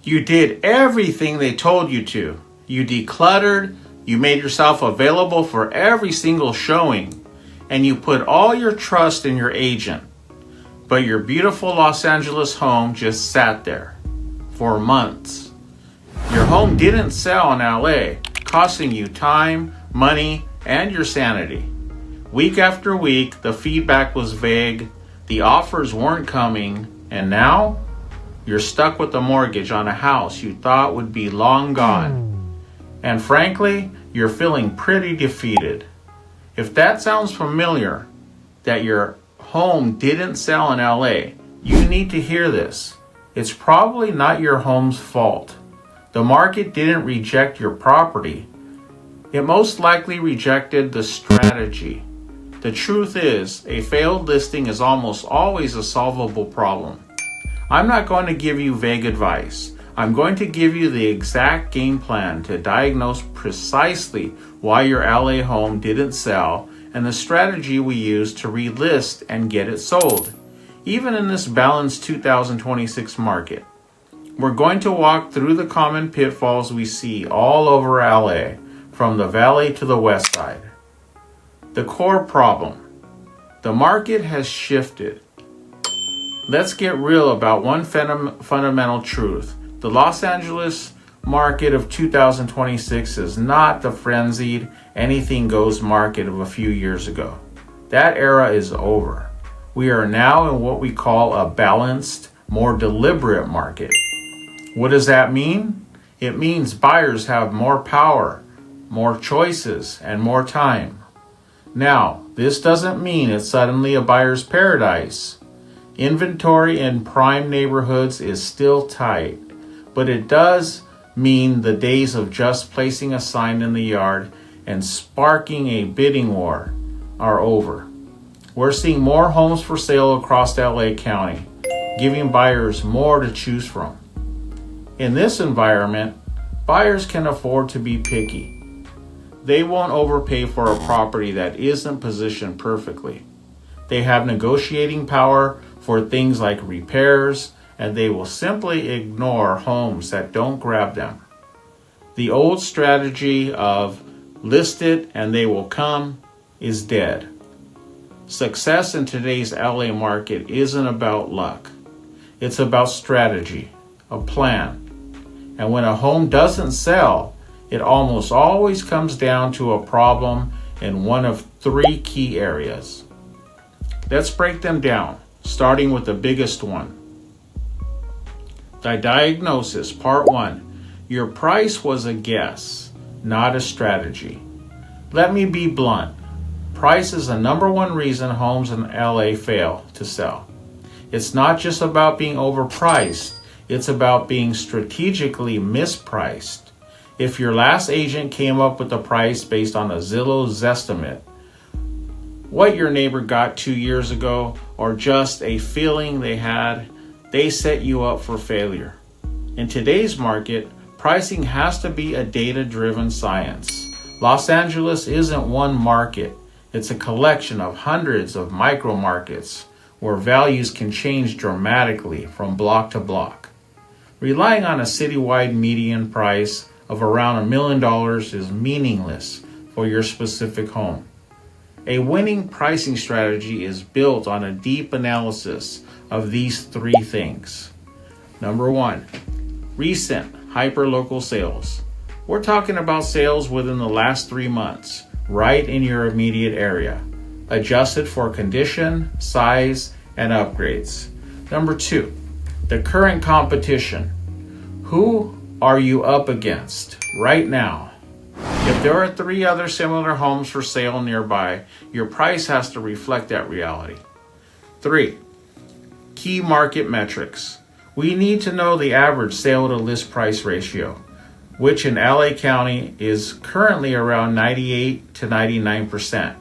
You did everything they told you to. You decluttered, you made yourself available for every single showing, and you put all your trust in your agent. But your beautiful Los Angeles home just sat there for months. Your home didn't sell in LA, costing you time, money, and your sanity. Week after week, the feedback was vague, the offers weren't coming, and now you're stuck with a mortgage on a house you thought would be long gone. And frankly, you're feeling pretty defeated. If that sounds familiar, that your home didn't sell in LA, you need to hear this. It's probably not your home's fault. The market didn't reject your property. It most likely rejected the strategy. The truth is, a failed listing is almost always a solvable problem. I'm not going to give you vague advice. I'm going to give you the exact game plan to diagnose precisely why your LA home didn't sell and the strategy we use to relist and get it sold, even in this balanced 2026 market. We're going to walk through the common pitfalls we see all over LA, from the valley to the west side. The core problem: the market has shifted. Let's get real about one fundamental truth. The Los Angeles market of 2026 is not the frenzied anything goes market of a few years ago. That era is over. We are now in what we call a balanced, more deliberate market. What does that mean? It means buyers have more power, more choices, and more time. Now, this doesn't mean it's suddenly a buyer's paradise. Inventory in prime neighborhoods is still tight, but it does mean the days of just placing a sign in the yard and sparking a bidding war are over. We're seeing more homes for sale across LA County, giving buyers more to choose from. In this environment, buyers can afford to be picky. They won't overpay for a property that isn't positioned perfectly. They have negotiating power for things like repairs, and they will simply ignore homes that don't grab them. The old strategy of list it and they will come is dead. Success in today's LA market isn't about luck. It's about strategy, a plan. And when a home doesn't sell, it almost always comes down to a problem in one of three key areas. Let's break them down, starting with the biggest one. The diagnosis, part 1. Your price was a guess, not a strategy. Let me be blunt. Price is the number one reason homes in LA fail to sell. It's not just about being overpriced, it's about being strategically mispriced. If your last agent came up with a price based on a Zillow Zestimate, what your neighbor got 2 years ago, or just a feeling they had, they set you up for failure. In today's market, pricing has to be a data-driven science. Los Angeles isn't one market. It's a collection of hundreds of micro markets where values can change dramatically from block to block. Relying on a citywide median price of around $1 million is meaningless for your specific home. A winning pricing strategy is built on a deep analysis of these three things. Number 1, recent hyperlocal sales. We're talking about sales within the last 3 months, right in your immediate area, adjusted for condition, size, and upgrades. Number 2, the current competition. Who are you up against right now? If there are 3 other similar homes for sale nearby, your price has to reflect that reality. 3, key market metrics. We need to know the average sale to list price ratio, which in LA County is currently around 98 to 99%.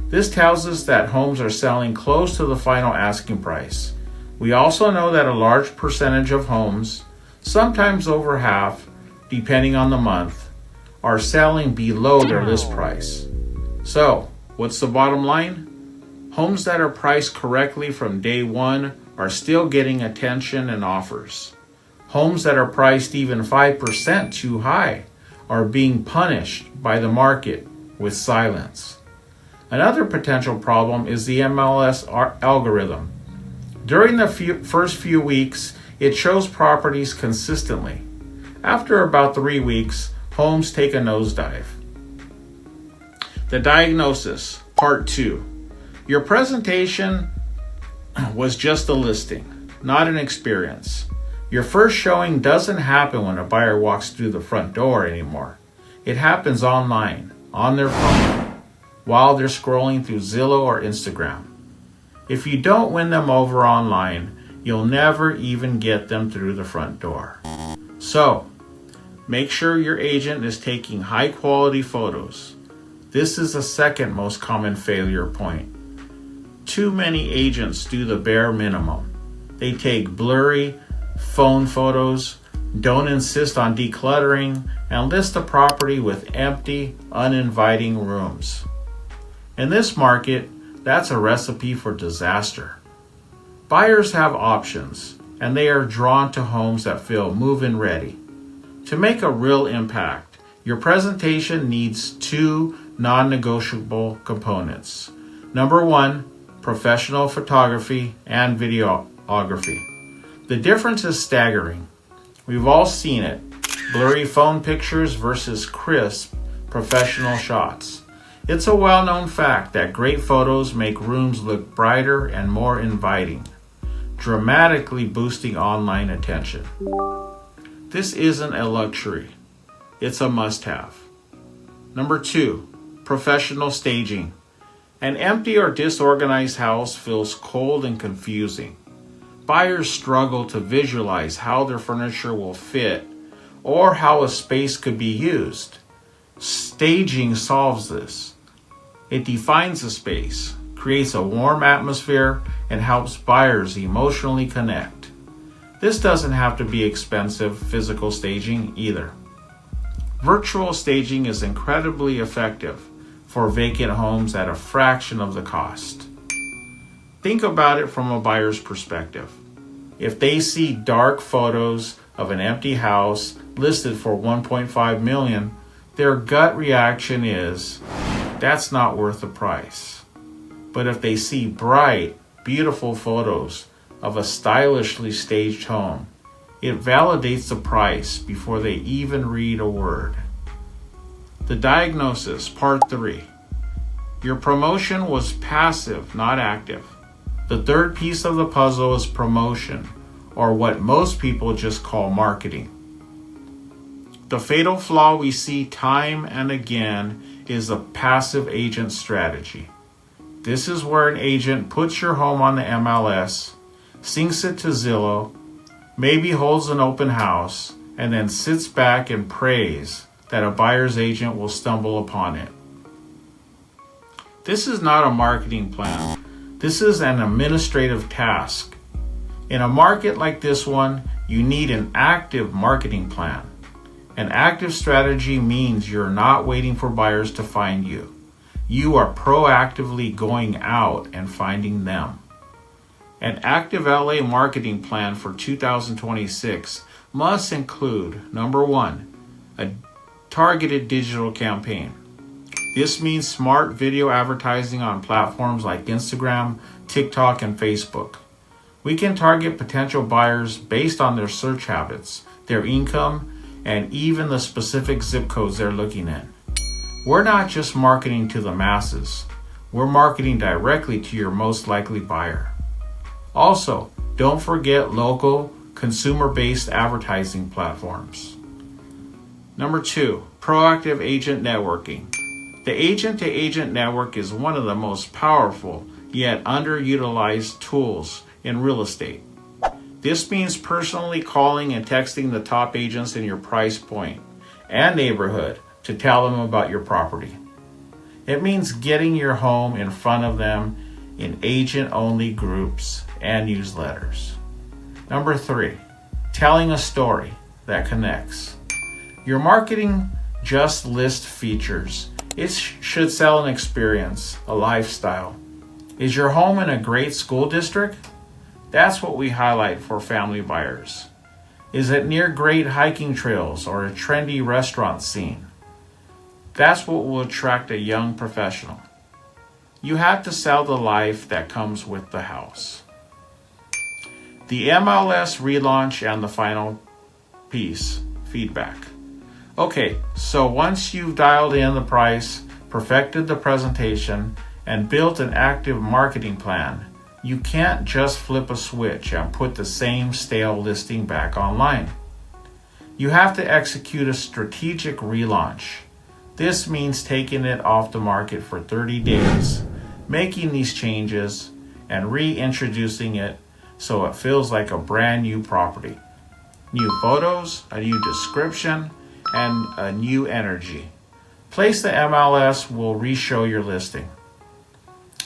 This tells us that homes are selling close to the final asking price. We also know that a large percentage of homes, sometimes over half, depending on the month, are selling below their list price. So, what's the bottom line? Homes that are priced correctly from day one are still getting attention and offers. Homes that are priced even 5% too high are being punished by the market with silence. Another potential problem is the MLS algorithm. During the first few weeks, it shows properties consistently. After about 3 weeks, homes take a nosedive. The diagnosis, part 2. Your presentation was just a listing, not an experience. Your first showing doesn't happen when a buyer walks through the front door anymore. It happens online, on their phone, while they're scrolling through Zillow or Instagram. If you don't win them over online, you'll never even get them through the front door. So, make sure your agent is taking high quality photos. This is the second most common failure point. Too many agents do the bare minimum. They take blurry phone photos, don't insist on decluttering, and list the property with empty, uninviting rooms. In this market, that's a recipe for disaster. Buyers have options, and they are drawn to homes that feel move-in ready. To make a real impact, your presentation needs 2 non-negotiable components. Number 1, professional photography and videography. The difference is staggering. We've all seen it. Blurry phone pictures versus crisp professional shots. It's a well-known fact that great photos make rooms look brighter and more inviting, dramatically boosting online attention. This isn't a luxury. It's a must-have. Number 2, professional staging. An empty or disorganized house feels cold and confusing. Buyers struggle to visualize how their furniture will fit or how a space could be used. Staging solves this. It defines the space, creates a warm atmosphere, and helps buyers emotionally connect. This doesn't have to be expensive physical staging either. Virtual staging is incredibly effective for vacant homes at a fraction of the cost. Think about it from a buyer's perspective. If they see dark photos of an empty house listed for $1.5 million, their gut reaction is, that's not worth the price. But if they see bright, beautiful photos of a stylishly staged home, it validates the price before they even read a word. The diagnosis, part 3. Your promotion was passive, not active. The third piece of the puzzle is promotion, or what most people just call marketing. The fatal flaw we see time and again is a passive agent strategy. This is where an agent puts your home on the MLS, syncs it to Zillow, maybe holds an open house, and then sits back and prays that a buyer's agent will stumble upon it. This is not a marketing plan. This is an administrative task. In a market like this one, you need an active marketing plan. An active strategy means you're not waiting for buyers to find you. You are proactively going out and finding them. An active LA marketing plan for 2026 must include, number 1, a targeted digital campaign. This means smart video advertising on platforms like Instagram, TikTok, and Facebook. We can target potential buyers based on their search habits, their income, and even the specific zip codes they're looking in. We're not just marketing to the masses. We're marketing directly to your most likely buyer. Also, don't forget local, consumer-based advertising platforms. Number 2, proactive agent networking. The agent-to-agent network is one of the most powerful yet underutilized tools in real estate. This means personally calling and texting the top agents in your price point and neighborhood to tell them about your property. It means getting your home in front of them in agent-only groups and newsletters. Number 3, telling a story that connects. Your marketing just lists features. It should sell an experience, a lifestyle. Is your home in a great school district? That's what we highlight for family buyers. Is it near great hiking trails or a trendy restaurant scene? That's what will attract a young professional. You have to sell the life that comes with the house. The MLS relaunch and the final piece, feedback. Okay, so once you've dialed in the price, perfected the presentation, and built an active marketing plan, you can't just flip a switch and put the same stale listing back online. You have to execute a strategic relaunch. This means taking it off the market for 30 days, making these changes, and reintroducing it so it feels like a brand new property. New photos, a new description, and a new energy. Place the MLS will re-show your listing.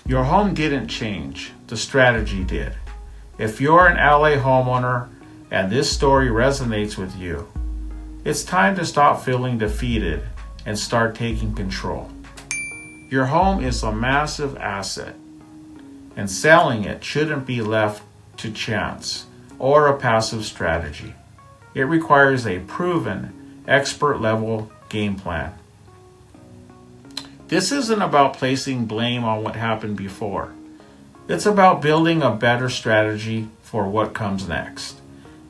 Your home didn't change, the strategy did. If you're an LA homeowner and this story resonates with you, it's time to stop feeling defeated and start taking control. Your home is a massive asset, and selling it shouldn't be left to chance or a passive strategy. It requires a proven, expert-level game plan. This isn't about placing blame on what happened before. It's about building a better strategy for what comes next.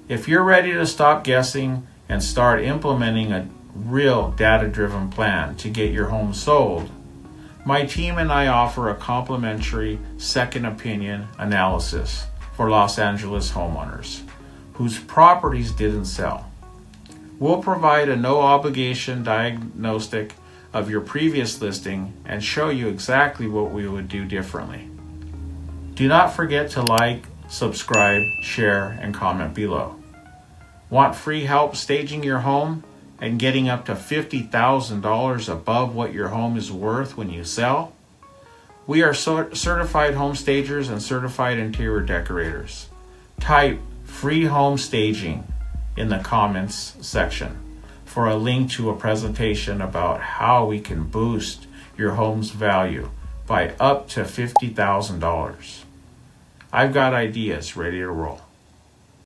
If you're ready to stop guessing and start implementing a real data-driven plan to get your home sold, my team and I offer a complimentary second opinion analysis for Los Angeles homeowners whose properties didn't sell. We'll provide a no-obligation diagnostic of your previous listing and show you exactly what we would do differently. Do not forget to like, subscribe, share, and comment below. Want free help staging your home and getting up to $50,000 above what your home is worth when you sell? We are certified home stagers and certified interior decorators. Type free home staging in the comments section for a link to a presentation about how we can boost your home's value by up to $50,000. I've got ideas ready to roll.